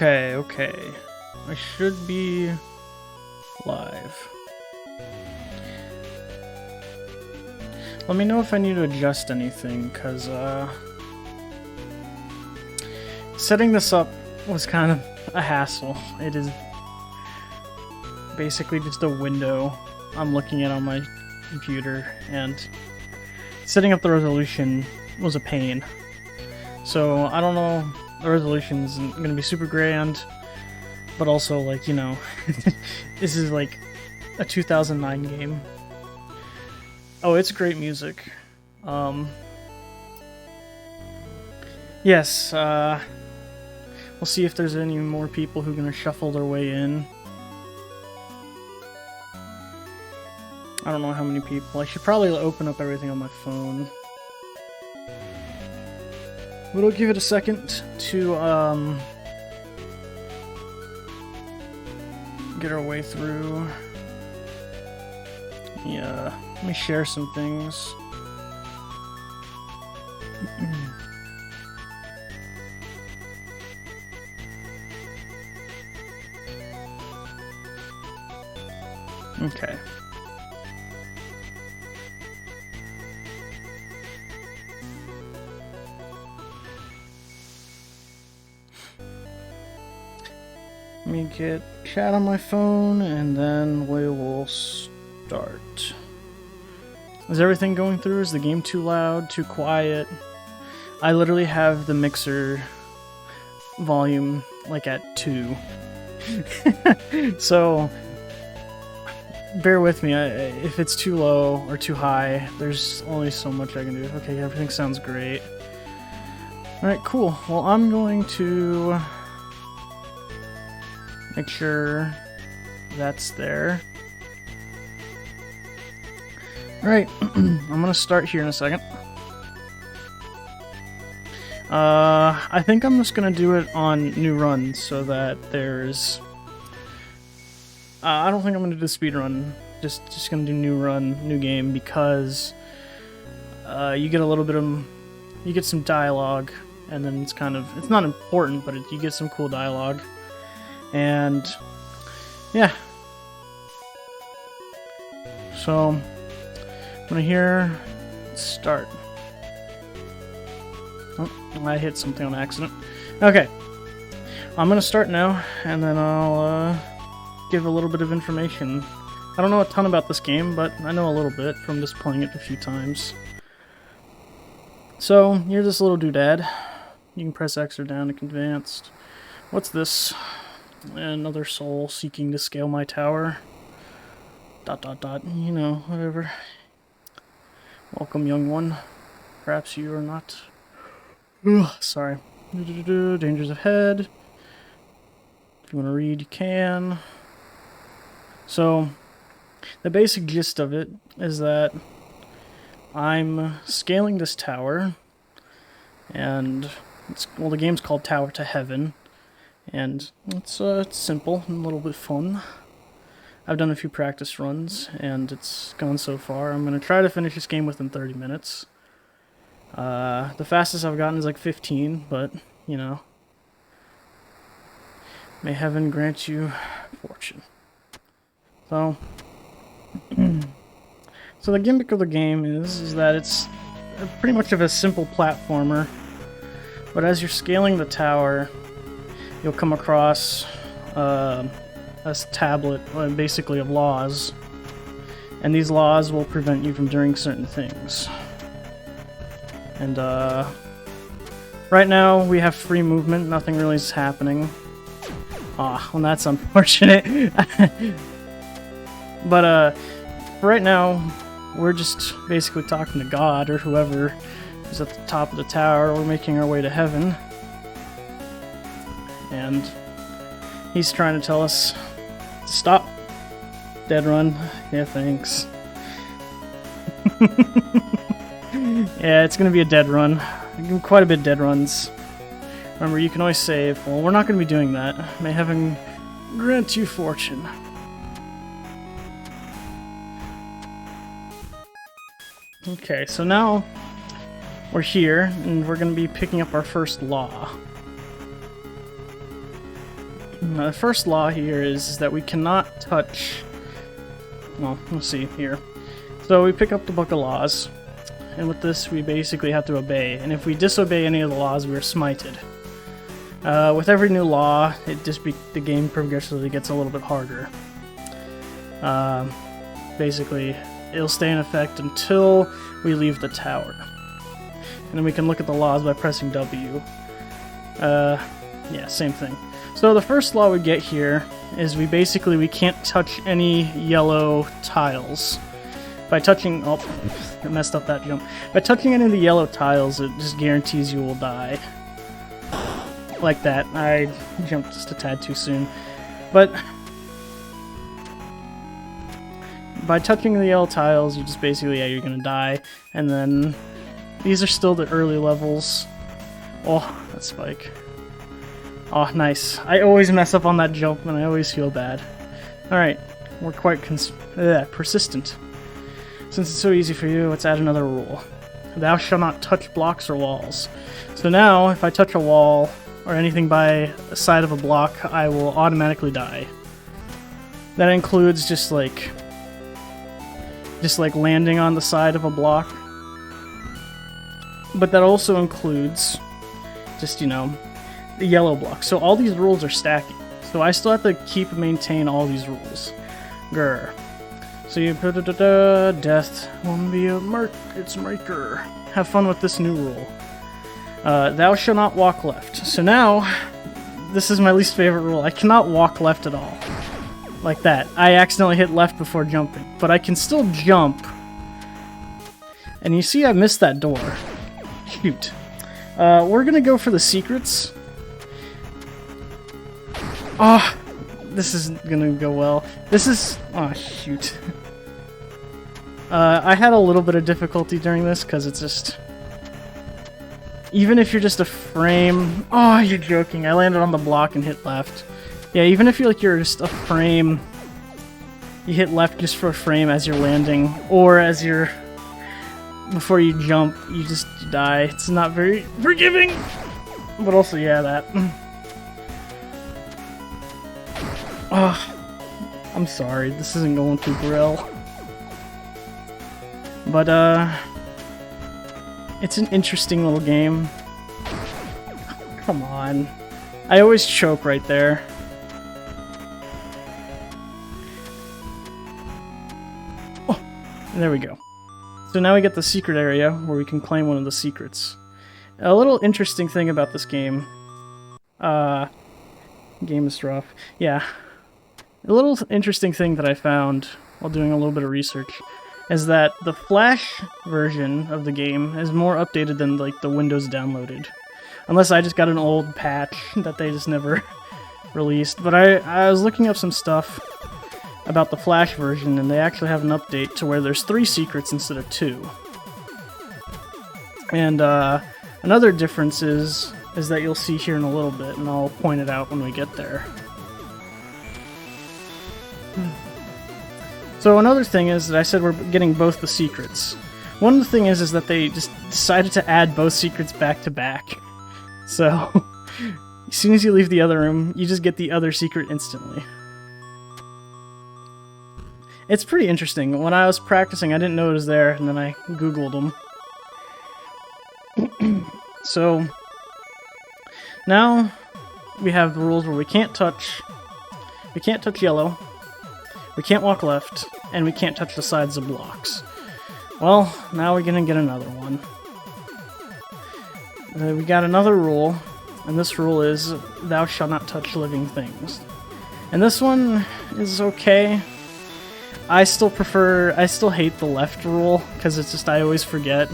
Okay. I should be live. Let me know if I need to adjust anything, because setting this up was kind of a hassle. It is basically just a window I'm looking at on my computer, and setting up the resolution was a pain. So I don't know, the resolution isn't going to be super grand, but also, like, you know, this is like a 2009 game. Oh, it's great music. Yes, we'll see if there's any more people who are going to shuffle their way in. I don't know how many people. I should probably open up everything on my phone. But I'll give it a second to, get our way through. Yeah, let me share some things. Okay. Let me get chat on my phone, and then we will start. Is everything going through? Is the game too loud, too quiet? I literally have the mixer volume like at 2. So bear with me. If it's too low or too high, there's only so much I can do. Okay, everything sounds great. Alright, cool. Well, I'm going to make sure that's there. Alright, I'm gonna start here in a second. I think I'm just gonna do it on new runs so that there's... I don't think I'm gonna do the speed run. Just gonna do new run, new game, because you get a little bit of... You get some dialogue, and then it's kind of... It's not important, but you get some cool dialogue. And yeah, so I'm gonna hear start. Oh, I hit something on accident. Okay, I'm gonna start now, and then I'll give a little bit of information. I don't know a ton about this game, but I know a little bit from just playing it a few times. So here's this little doodad. You can press X or down to advance. What's this? Another soul seeking to scale my tower. ... You know, whatever. Welcome, young one. Perhaps you are not... Ugh, sorry. Dangers ahead. If you want to read, you can. So, the basic gist of it is that I'm scaling this tower, and the game's called Tower to Heaven. And it's simple and a little bit fun. I've done a few practice runs, and it's gone so far. I'm going to try to finish this game within 30 minutes. The fastest I've gotten is like 15, but, you know. May heaven grant you fortune. So, so the gimmick of the game is that it's pretty much of a simple platformer. But as you're scaling the tower, you'll come across a tablet, basically, of laws, and these laws will prevent you from doing certain things. And right now we have free movement, nothing really is happening. Ah, well, that's unfortunate. But for right now, we're just basically talking to God or whoever is at the top of the tower. We're making our way to heaven. And he's trying to tell us to stop. Dead run. Yeah, thanks. Yeah, it's gonna be a dead run. Quite a bit of dead runs. Remember, you can always save. Well, we're not gonna be doing that. May heaven grant you fortune. Okay, so now we're here, and we're gonna be picking up our first law. The first law here is that we cannot touch... Well, let's see here. So we pick up the Book of Laws, and with this we basically have to obey, and if we disobey any of the laws, we're smited. With every new law, the game progressively gets a little bit harder. Basically, it'll stay in effect until we leave the tower. And then we can look at the laws by pressing W. Yeah, same thing. So the first law we get here is we can't touch any yellow tiles. By touching... Oh, I messed up that jump. By touching any of the yellow tiles, it just guarantees you will die. Like that. I jumped just a tad too soon. But... by touching the yellow tiles, you just basically, yeah, you're gonna die. And then... these are still the early levels. Oh, that spike. Oh, nice. I always mess up on that jump, and I always feel bad. Alright, we're quite persistent. Since it's so easy for you, let's add another rule. Thou shalt not touch blocks or walls. So now, if I touch a wall, or anything by the side of a block, I will automatically die. That includes just like landing on the side of a block. But that also includes just, you know, the yellow block. So all these rules are stacking. So I still have to maintain all these rules. Grr. So you put death won't be its maker. Have fun with this new rule. Thou shalt not walk left. So now, this is my least favorite rule. I cannot walk left at all. Like that. I accidentally hit left before jumping. But I can still jump. And you see I missed that door. Shoot. We're gonna go for the secrets. Oh, this isn't gonna go well. This is... oh, shoot. I had a little bit of difficulty during this, because it's just... even if you're just a frame... oh, you're joking. I landed on the block and hit left. Yeah, even if you're just a frame... you hit left just for a frame as you're landing, or as you're... before you jump, you just die. It's not very forgiving! But also, yeah, that... oh, I'm sorry, this isn't going too well. But, it's an interesting little game. Come on. I always choke right there. Oh, and there we go. So now we get the secret area where we can claim one of the secrets. A little interesting thing about this game. Game is rough. Yeah. A little interesting thing that I found while doing a little bit of research is that the Flash version of the game is more updated than like the Windows downloaded. Unless I just got an old patch that they just never released. But I was looking up some stuff about the Flash version, and they actually have an update to where there's 3 secrets instead of 2. And another difference is that you'll see here in a little bit, and I'll point it out when we get there. So another thing is that I said we're getting both the secrets. One of the things is that they just decided to add both secrets back to back. So, as soon as you leave the other room, you just get the other secret instantly. It's pretty interesting. When I was practicing, I didn't know it was there, and then I googled them. So, now we have the rules where we can't touch yellow, we can't walk left, and we can't touch the sides of blocks. Well, now we're gonna get another one. We got another rule, and this rule is, thou shalt not touch living things. And this one is okay. I still hate the left rule, because it's just, I always forget.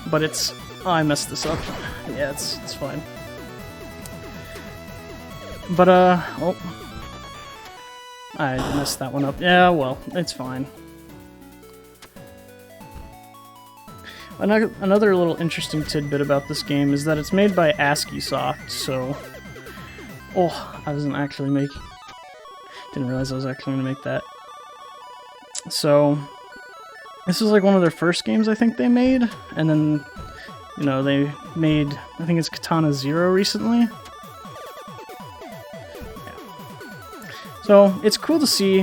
But it's, oh, I messed this up. Yeah, it's fine. But, oh. I messed that one up. Yeah, well, it's fine. Another little interesting tidbit about this game is that it's made by ASCII Soft, so... oh, I wasn't actually making... didn't realize I was actually going to make that. So, this was like one of their first games I think they made, and then, you know, they made, I think it's Katana Zero recently? Yeah. So it's cool to see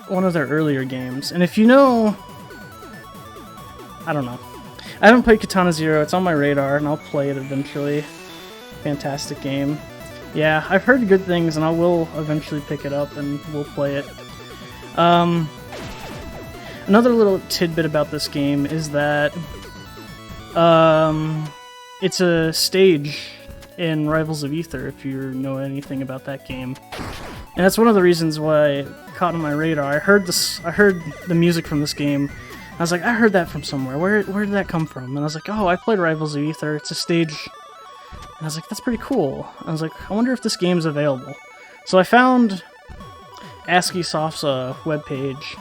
one of their earlier games. And if you know, I don't know. I haven't played Katana Zero. It's on my radar, and I'll play it eventually. Fantastic game. Yeah, I've heard good things, and I will eventually pick it up, and we'll play it. Another little tidbit about this game is that it's a stage in Rivals of Aether, if you know anything about that game. And that's one of the reasons why it caught on my radar. I heard the music from this game. I was like, I heard that from somewhere. Where did that come from? And I was like, oh, I played Rivals of Aether. It's a stage. And I was like, that's pretty cool. I was like, I wonder if this game's available. So I found ASCIISoft's webpage,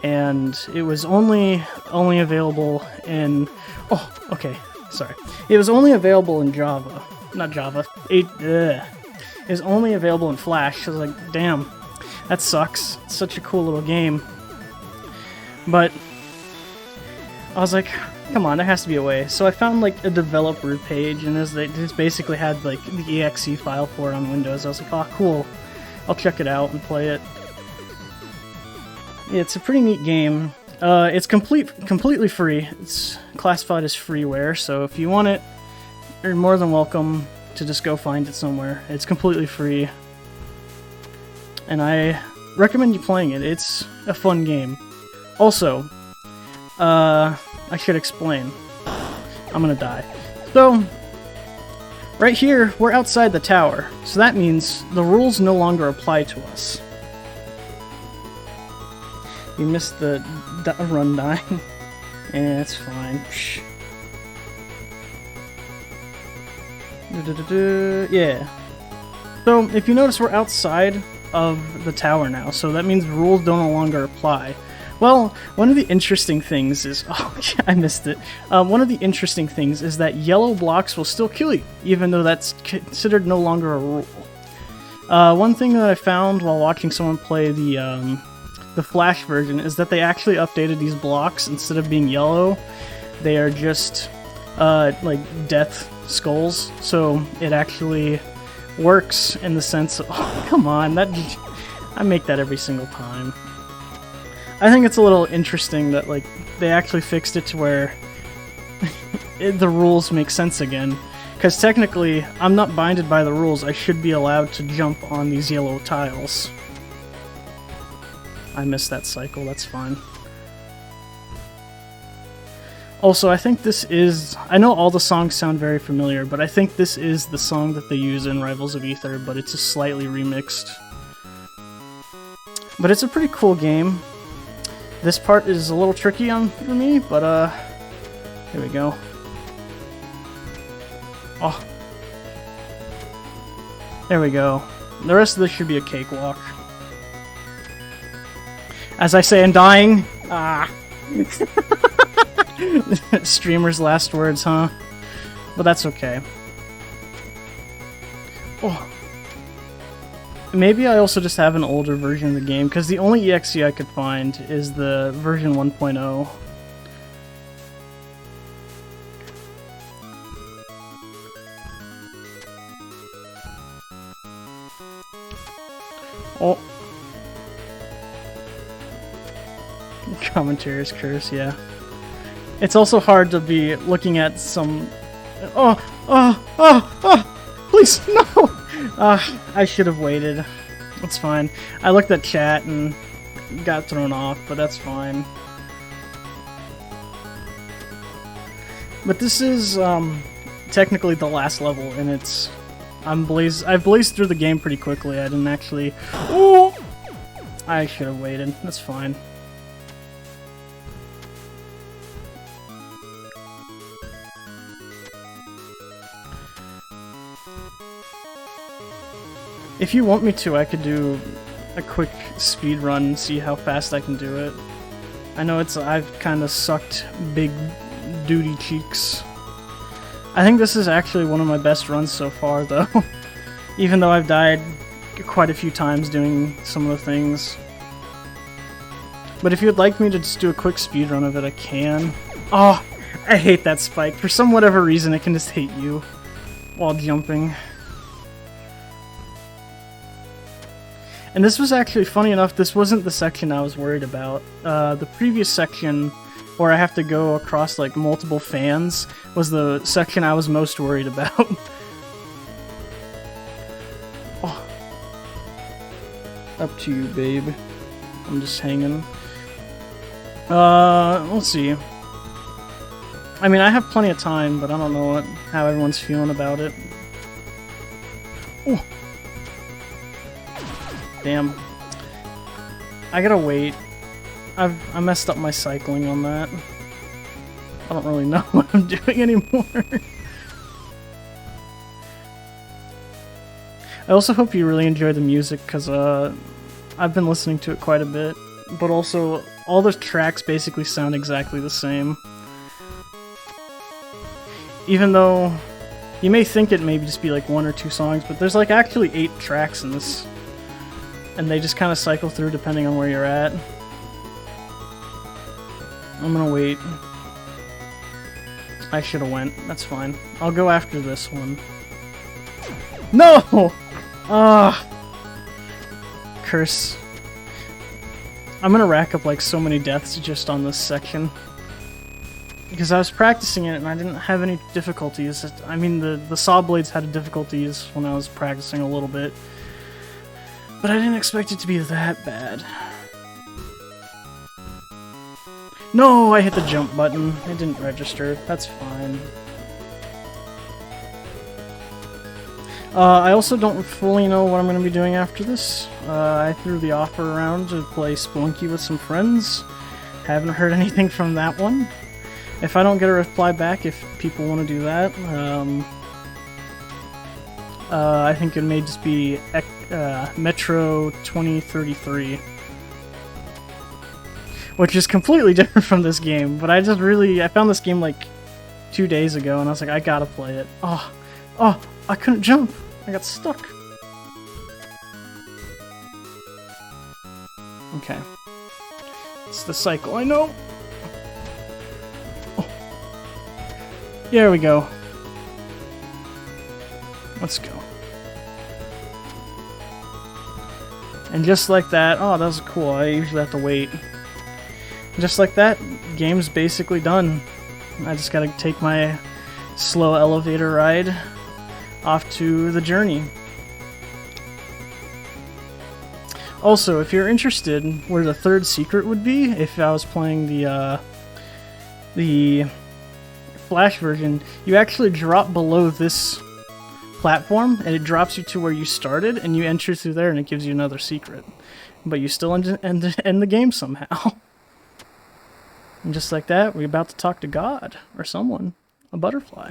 and it was only available in... Oh, okay, sorry. It was only available in Java. Not Java. It was only available in Flash. I was like, damn, that sucks. It's such a cool little game. But I was like, come on, there has to be a way. So I found like a developer page, and it just basically had like the exe file for it on Windows. I was like, oh, cool. I'll check it out and play it. Yeah, it's a pretty neat game. It's completely free. It's classified as freeware, so if you want it, you're more than welcome to just go find it somewhere. It's completely free, and I recommend you playing it. It's a fun game. Also, I should explain. I'm gonna die. So, right here, we're outside the tower, so that means the rules no longer apply to us. You missed the run dying. Yeah, it's fine. Yeah. So, if you notice, we're outside of the tower now, so that means the rules don't no longer apply. Well, one of the interesting things is... Oh, I missed it. One of the interesting things is that yellow blocks will still kill you, even though that's considered no longer a rule. One thing that I found while watching someone play the Flash version is that they actually updated these blocks. Instead of being yellow, they are just like death skulls. So it actually works in the sense of... Oh, come on, I make that every single time. I think it's a little interesting that like they actually fixed it to where the rules make sense again. Because technically, I'm not binded by the rules. I should be allowed to jump on these yellow tiles. I missed that cycle, that's fine. Also, I think this is... I know all the songs sound very familiar, but I think this is the song that they use in Rivals of Aether, but it's just slightly remixed. But it's a pretty cool game. This part is a little tricky for me, but here we go. Oh. There we go. The rest of this should be a cakewalk. As I say, I'm dying. Ah. Streamer's last words, huh? But that's okay. Oh. Maybe I also just have an older version of the game, because the only EXE I could find is the version 1.0. Oh. Commentator's curse, yeah. It's also hard to be looking at some... Please, no! I should have waited. That's fine. I looked at chat and got thrown off, but that's fine. But this is technically the last level, and it's... I've blazed through the game pretty quickly. I didn't actually... Oh! I should have waited. That's fine. If you want me to, I could do a quick speed run and see how fast I can do it. I know I've kind of sucked big duty cheeks. I think this is actually one of my best runs so far, though. Even though I've died quite a few times doing some of the things. But if you'd like me to just do a quick speed run of it, I can. Oh, I hate that spike. For some whatever reason, it can just hit you while jumping. And this was actually, funny enough, this wasn't the section I was worried about. The previous section, where I have to go across like multiple fans, was the section I was most worried about. Oh. Up to you, babe. I'm just hanging. Let's see. I mean, I have plenty of time, but I don't know how everyone's feeling about it. Ooh. Damn. I gotta wait. I messed up my cycling on that. I don't really know what I'm doing anymore. I also hope you really enjoy the music, because I've been listening to it quite a bit. But also, all the tracks basically sound exactly the same. Even though you may think it may just be like 1 or 2 songs, but there's like actually 8 tracks in this. And they just kind of cycle through depending on where you're at. I'm gonna wait. I should have went. That's fine. I'll go after this one. No! Ah! Curse. I'm gonna rack up like so many deaths just on this section. Because I was practicing it and I didn't have any difficulties. I mean, the saw blades had difficulties when I was practicing a little bit. But I didn't expect it to be that bad. No, I hit the jump button. It didn't register. That's fine. I also don't fully know what I'm going to be doing after this. I threw the offer around to play Spelunky with some friends. Haven't heard anything from that one. If I don't get a reply back, if people want to do that, I think it may just be Metro 2033. Which is completely different from this game, but I found this game like 2 days ago, and I was like, I gotta play it. Oh, I couldn't jump. I got stuck. Okay. It's the cycle, I know. Oh. There we go. Let's go. And just like that, oh, that was cool. I usually have to wait. Just like that, game's basically done. I just gotta take my slow elevator ride off to the journey. Also, if you're interested where the third secret would be, if I was playing the Flash version, you actually drop below this platform, and it drops you to where you started, and you enter through there, and it gives you another secret. But you still end the game somehow. And just like that, we're about to talk to God, or someone. A butterfly.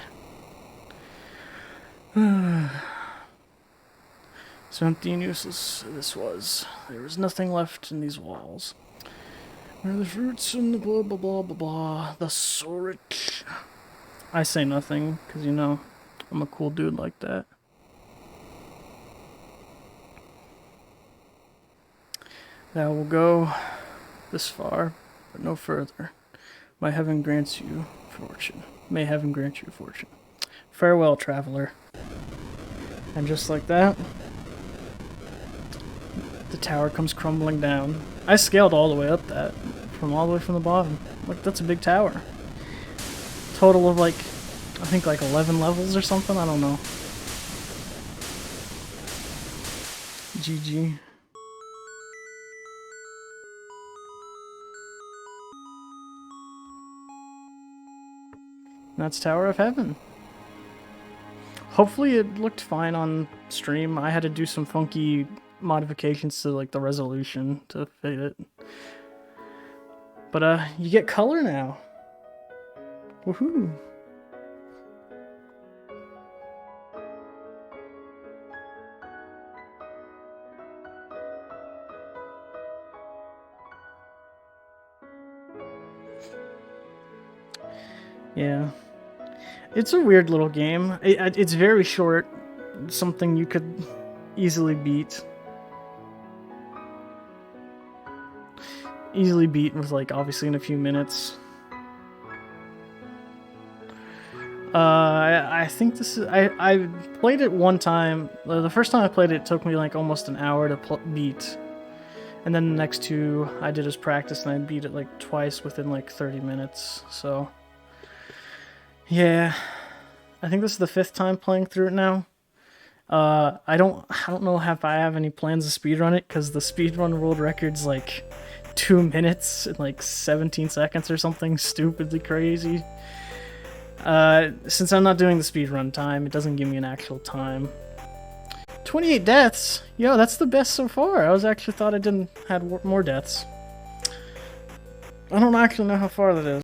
So empty and useless this was. There was nothing left in these walls. Where are the fruits and the blah blah blah blah blah. The so rich. I say nothing, because you know, I'm a cool dude like that. Thou will go this far, but no further. May heaven grants you fortune. May heaven grant you fortune. Farewell, traveler. And just like that, the tower comes crumbling down. I scaled all the way up that, all the way from the bottom. Look, that's a big tower. Total of like, I think like 11 levels or something, I don't know. GG. That's Tower of Heaven. Hopefully it looked fine on stream. I had to do some funky modifications to like the resolution to fit it. But you get color now. Woohoo! Yeah. It's a weird little game. It's very short. Something you could easily beat. Easily beat with, like, obviously in a few minutes. I I think this is... I played it one time. The first time I played it, it took me like almost an hour to beat. And then the next two I did as practice, and I beat it like twice within like 30 minutes. So, yeah. I think this is the 5th time playing through it now. I don't know if I have any plans to speedrun it, because the speedrun world record's like 2 minutes and like 17 seconds or something stupidly crazy. Since I'm not doing the speedrun time, it doesn't give me an actual time. 28 deaths? Yo, that's the best so far. I was actually thought I didn't had more deaths. I don't actually know how far that is.